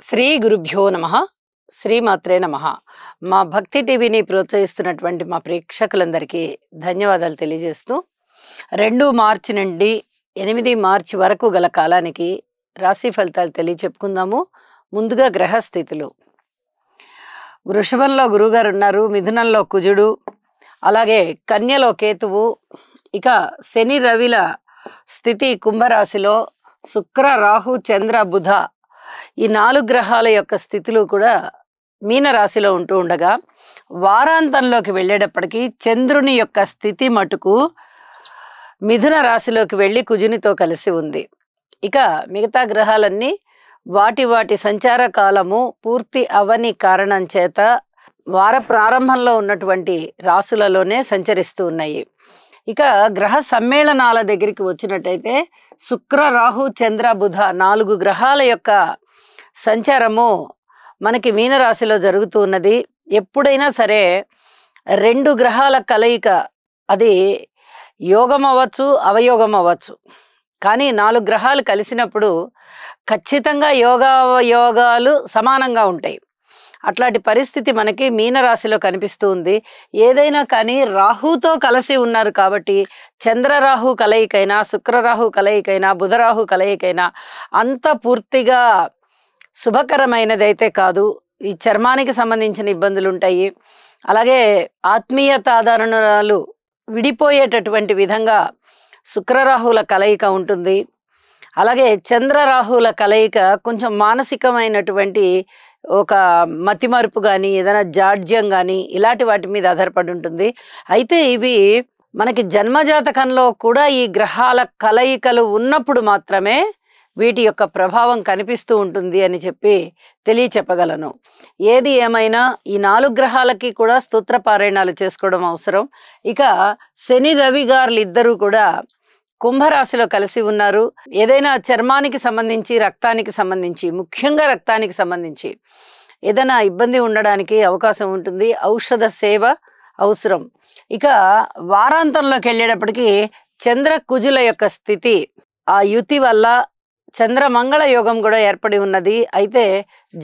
శ్రీ గురుభ్యో నమః. శ్రీమాత్రే నమః. మా భక్తి టీవీని ప్రోత్సహిస్తున్నటువంటి మా ప్రేక్షకులందరికీ ధన్యవాదాలు తెలియజేస్తూ 2 మార్చి నుండి 8 మార్చి వరకు గల కాలానికి రాశి ఫలితాలు తెలియచెప్పుకుందాము. ముందుగా గ్రహస్థితులు. వృషభంలో గురువుగారు ఉన్నారు, మిథునంలో కుజుడు, అలాగే కన్యలో కేతువు, ఇక శని రవిల స్థితి కుంభరాశిలో, శుక్ర రాహు చంద్ర బుధ ఈ 4 గ్రహాల యొక్క స్థితులు కూడా మీనరాశిలో ఉంటూ ఉండగా, వారాంతంలోకి వెళ్ళేటప్పటికీ చంద్రుని యొక్క స్థితి మటుకు మిథున రాశిలోకి వెళ్ళి కుజునితో కలిసి ఉంది. ఇక మిగతా గ్రహాలన్నీ వాటి వాటి సంచార కాలము పూర్తి అవని కారణం చేత వార ప్రారంభంలో ఉన్నటువంటి రాశులలోనే సంచరిస్తూ ఉన్నాయి. ఇక గ్రహ సమ్మేళనాల దగ్గరికి వచ్చినట్టయితే శుక్ర రాహు చంద్ర బుధ 4 గ్రహాల యొక్క సంచారము మనకి మీనరాశిలో జరుగుతూ ఉన్నది. ఎప్పుడైనా సరే 2 గ్రహాల కలయిక, అది యోగం అవ్వచ్చు, అవయోగం అవ్వచ్చు, కానీ 4 గ్రహాలు కలిసినప్పుడు ఖచ్చితంగా యోగాలు సమానంగా ఉంటాయి. అట్లాంటి పరిస్థితి మనకి మీనరాశిలో కనిపిస్తూ ఉంది. ఏదైనా కానీ రాహుతో కలిసి ఉన్నారు కాబట్టి చంద్రరాహు కలయికైనా, శుక్రరాహు కలయికైనా, బుధరాహు కలయికైనా అంత పూర్తిగా శుభకరమైనదైతే కాదు. ఈ చర్మానికి సంబంధించిన ఇబ్బందులు ఉంటాయి. అలాగే ఆత్మీయత ఆధారణాలు విడిపోయేటటువంటి విధంగా శుక్రరాహుల కలయిక ఉంటుంది. అలాగే చంద్రరాహుల కలయిక కొంచెం మానసికమైనటువంటి ఒక మతిమరుపు కానీ, ఏదైనా జాడ్యం కానీ ఇలాంటి వాటి మీద ఆధారపడి ఉంటుంది. అయితే ఇవి మనకి జన్మజాతకంలో కూడా ఈ గ్రహాల కలయికలు ఉన్నప్పుడు మాత్రమే వీటి యొక్క ప్రభావం కనిపిస్తూ ఉంటుంది అని చెప్పి తెలియచెప్పగలను. ఏది ఏమైనా ఈ 4 గ్రహాలకి కూడా స్తోత్ర పారాయణాలు చేసుకోవడం అవసరం. ఇక శని రవి గారులు ఇద్దరూ కూడా కుంభరాశిలో కలిసి ఉన్నారు. ఏదైనా చర్మానికి సంబంధించి, రక్తానికి సంబంధించి, ముఖ్యంగా రక్తానికి సంబంధించి ఏదైనా ఇబ్బంది ఉండడానికి అవకాశం ఉంటుంది. ఔషధ సేవ అవసరం. ఇక వారాంతంలోకి వెళ్ళేటప్పటికి చంద్ర కుజుల యొక్క స్థితి, ఆ యుతి వల్ల చంద్రమంగళ యోగం కూడా ఏర్పడి ఉన్నది. అయితే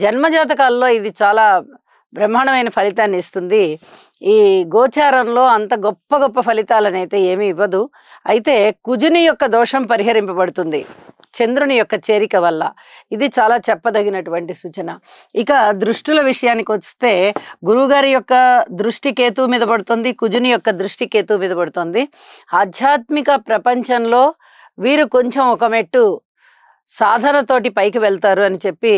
జన్మజాతకాల్లో ఇది చాలా బ్రహ్మాండమైన ఫలితాన్ని ఇస్తుంది. ఈ గోచారంలో అంత గొప్ప ఫలితాలను అయితే ఏమీ ఇవ్వదు. అయితే కుజుని యొక్క దోషం పరిహరింపబడుతుంది చంద్రుని యొక్క చేరిక వల్ల. ఇది చాలా చెప్పదగినటువంటి సూచన. ఇక దృష్టుల విషయానికి వస్తే గురువుగారి యొక్క దృష్టి కేతువు మీద పడుతుంది, కుజుని యొక్క దృష్టి కేతువు మీద పడుతుంది. ఆధ్యాత్మిక ప్రపంచంలో వీరు కొంచెం ఒక మెట్టు సాధనతోటి పైకి వెళ్తారు అని చెప్పి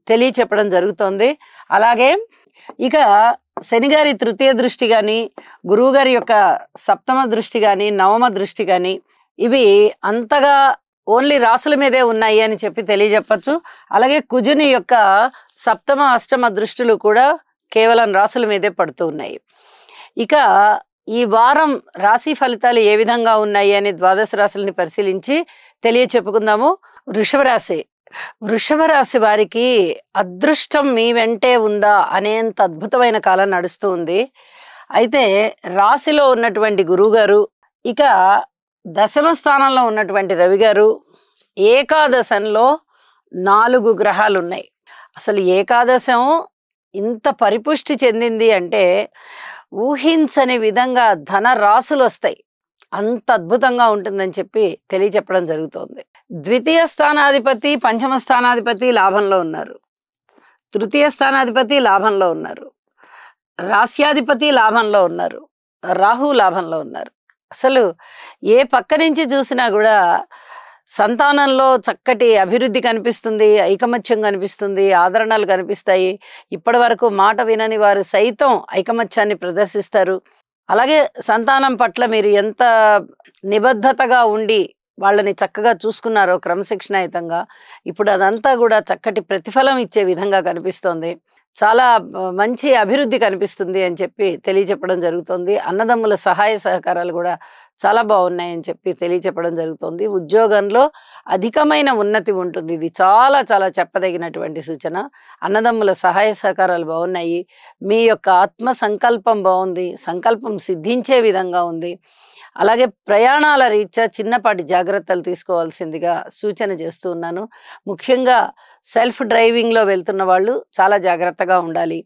తెలియచెప్పడం జరుగుతోంది. అలాగే ఇక శనిగారి తృతీయ దృష్టి కానీ, గురువుగారి యొక్క సప్తమ దృష్టి కానీ, నవమ దృష్టి కానీ ఇవి అంతగా ఓన్లీ రాసుల మీదే ఉన్నాయి అని చెప్పి తెలియజెప్పచ్చు. అలాగే కుజుని యొక్క సప్తమ అష్టమ దృష్టిలు కూడా కేవలం రాసుల మీదే పడుతూ ఉన్నాయి. ఇక ఈ వారం రాశి ఫలితాలు ఏ విధంగా ఉన్నాయి అని ద్వాదశ రాశులని పరిశీలించి తెలియచెప్పుకుందాము. వృషభ రాశి వారికి అదృష్టం మీ వెంటే ఉందా అనేంత అద్భుతమైన కాలం నడుస్తూ ఉంది. అయితే రాశిలో ఉన్నటువంటి గురువుగారు, ఇక దశమ స్థానంలో ఉన్నటువంటి రవి గారు, ఏకాదశంలో 4 గ్రహాలు ఉన్నాయి. అసలు ఏకాదశం ఇంత పరిపుష్టి చెందింది అంటే ఊహించని విధంగా ధన రాశులు వస్తాయి. అంత అద్భుతంగా ఉంటుందని చెప్పి తెలియచెప్పడం జరుగుతోంది. ద్వితీయ స్థానాధిపతి, పంచమ స్థానాధిపతి లాభంలో ఉన్నారు, తృతీయ స్థానాధిపతి లాభంలో ఉన్నారు, రాస్యాధిపతి లాభంలో ఉన్నారు, రాహు లాభంలో ఉన్నారు. అసలు ఏ పక్క నుంచి చూసినా కూడా సంతానంలో చక్కటి అభివృద్ధి కనిపిస్తుంది, ఐకమత్యం కనిపిస్తుంది, ఆదరణలు కనిపిస్తాయి. ఇప్పటి వరకు మాట వినని వారు సైతం ఐకమత్యాన్ని ప్రదర్శిస్తారు. అలాగే సంతానం పట్ల మీరు ఎంత నిబద్ధతగా ఉండి వాళ్ళని చక్కగా చూసుకున్నారో క్రమశిక్షణాయుతంగా, ఇప్పుడు అదంతా కూడా చక్కటి ప్రతిఫలం ఇచ్చే విధంగా కనిపిస్తోంది. చాలా మంచి అభివృద్ధి కనిపిస్తుంది అని చెప్పి తెలియచెప్పడం జరుగుతుంది. అన్నదమ్ముల సహాయ సహకారాలు కూడా చాలా బాగున్నాయని చెప్పి తెలియచెప్పడం జరుగుతుంది. ఉద్యోగంలో అధికమైన ఉన్నతి ఉంటుంది. ఇది చాలా చాలా చెప్పదగినటువంటి సూచన. అన్నదమ్ముల సహాయ సహకారాలు బాగున్నాయి. మీ యొక్క ఆత్మ సంకల్పం బాగుంది. సంకల్పం సిద్ధించే విధంగా ఉంది. అలాగే ప్రయాణాల రీత్యా చిన్నపాటి జాగ్రత్తలు తీసుకోవాల్సిందిగా సూచన చేస్తూ ఉన్నాను. ముఖ్యంగా సెల్ఫ్ డ్రైవింగ్లో వెళ్తున్న వాళ్ళు చాలా జాగ్రత్తగా ఉండాలి.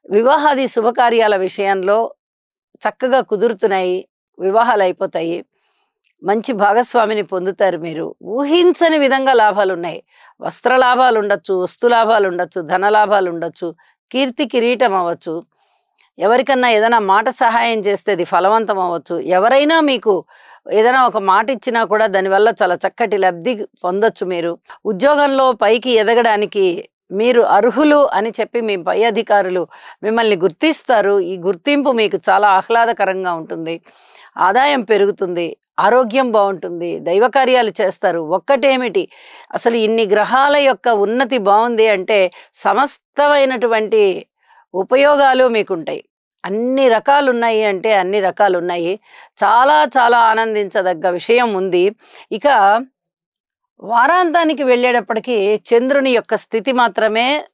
వివాహాది శుభకార్యాల విషయంలో చక్కగా కుదురుతున్నాయి. వివాహాలు అయిపోతాయి. మంచి భాగస్వామిని పొందుతారు. మీరు ఊహించని విధంగా లాభాలు ఉన్నాయి. వస్త్ర లాభాలు ఉండొచ్చు, వస్తు లాభాలు ఉండొచ్చు, ధన లాభాలు ఉండొచ్చు, కీర్తి కిరీటం అవ్వచ్చు. ఎవరికన్నా ఏదైనా మాట సహాయం చేస్తే అది ఫలవంతం అవ్వచ్చు. ఎవరైనా మీకు ఏదైనా ఒక మాట ఇచ్చినా కూడా దానివల్ల చాలా చక్కటి లబ్ధి పొందొచ్చు. మీరు ఉద్యోగంలో పైకి ఎదగడానికి మీరు అర్హులు అని చెప్పి మీ పై అధికారులు మిమ్మల్ని గుర్తిస్తారు. ఈ గుర్తింపు మీకు చాలా ఆహ్లాదకరంగా ఉంటుంది. ఆదాయం పెరుగుతుంది. ఆరోగ్యం బాగుంటుంది. దైవ కార్యాలు చేస్తారు. ఒక్కటేమిటి, అసలు ఇన్ని గ్రహాల యొక్క ఉన్నతి బాగుంది అంటే సమస్తమైనటువంటి ఉపయోగాలు మీకుంటాయి. అన్ని రకాలు ఉన్నాయి అంటే అన్ని రకాలు ఉన్నాయి. చాలా చాలా ఆనందించదగ్గ విషయం ఉంది. ఇక వారాంతానికి వెళ్ళేటప్పటికీ చంద్రుని యొక్క స్థితి మాత్రమే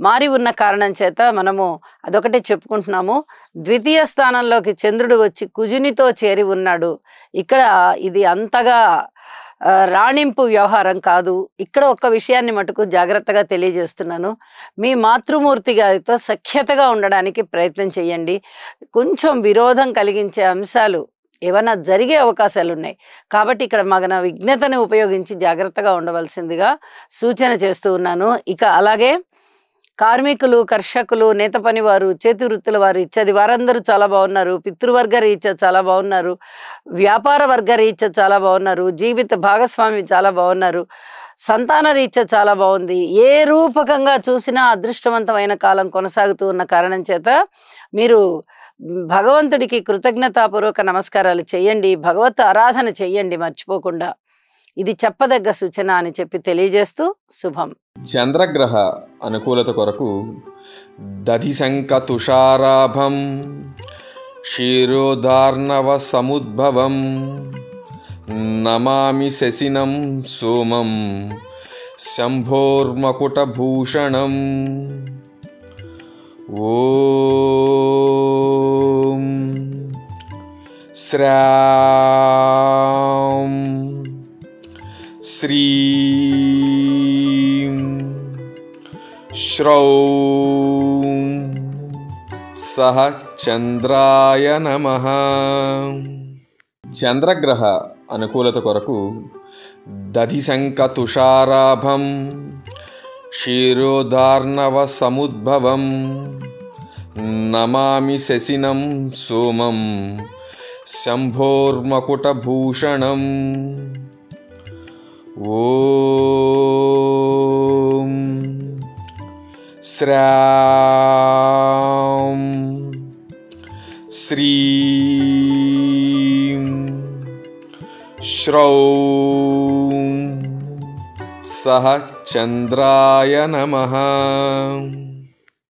మారి ఉన్న కారణం చేత మనము అదొకటే చెప్పుకుంటున్నాము. ద్వితీయ స్థానంలోకి చంద్రుడు వచ్చి కుజునితో చేరి ఉన్నాడు. ఇక్కడ ఇది అంతగా రాణింపు వ్యవహారం కాదు. ఇక్కడ ఒక్క విషయాన్ని మటుకు జాగ్రత్తగా తెలియజేస్తున్నాను. మీ మాతృమూర్తి గారితో సఖ్యతగా ఉండడానికి ప్రయత్నం చేయండి. కొంచెం విరోధం కలిగించే అంశాలు ఏమైనా జరిగే అవకాశాలు ఉన్నాయి. కాబట్టి ఇక్కడ మన విజ్ఞతను ఉపయోగించి జాగ్రత్తగా ఉండవలసిందిగా సూచన చేస్తూ ఉన్నాను. ఇక అలాగే కార్మికులు, కర్షకులు, నేత పని వారు, చేతి వృత్తుల వారు ఇచ్చేది వారందరూ చాలా బాగున్నారు. పితృవర్గ రీత్యా చాలా బాగున్నారు. వ్యాపార వర్గ రీత్యా చాలా బాగున్నారు. జీవిత భాగస్వామి చాలా బాగున్నారు. సంతాన రీత్యా చాలా బాగుంది. ఏ రూపకంగా చూసినా అదృష్టవంతమైన కాలం కొనసాగుతూ ఉన్న కారణం చేత మీరు భగవంతుడికి కృతజ్ఞతాపూర్వక నమస్కారాలు చేయండి. భగవత్ ఆరాధన చెయ్యండి మర్చిపోకుండా. ఇది చెప్పదగ్గ సూచన అని చెప్పి తెలియజేస్తూ శుభం. చంద్రగ్రహ అనుకూలత కొరకు దధిశంక తుషారాభం క్షీరోదార్ణవ సముద్భవం నమామి శశినం సోమం శంభోర్మకుటభూషణం. ఓం శ్రాం శ్రీం శ్రౌం సహ చంద్రాయ నమః. చంద్రగ్రహ అనుకూలత కొరకు దధిశంక తుషారాభం క్షీరోదార్ణవ సముద్భవం నమామి శశినం సోమం శంభోర్మకుటభూషణం. ఓం శ్రాం శ్రీం శ్రౌం సహ చంద్రాయ నమః.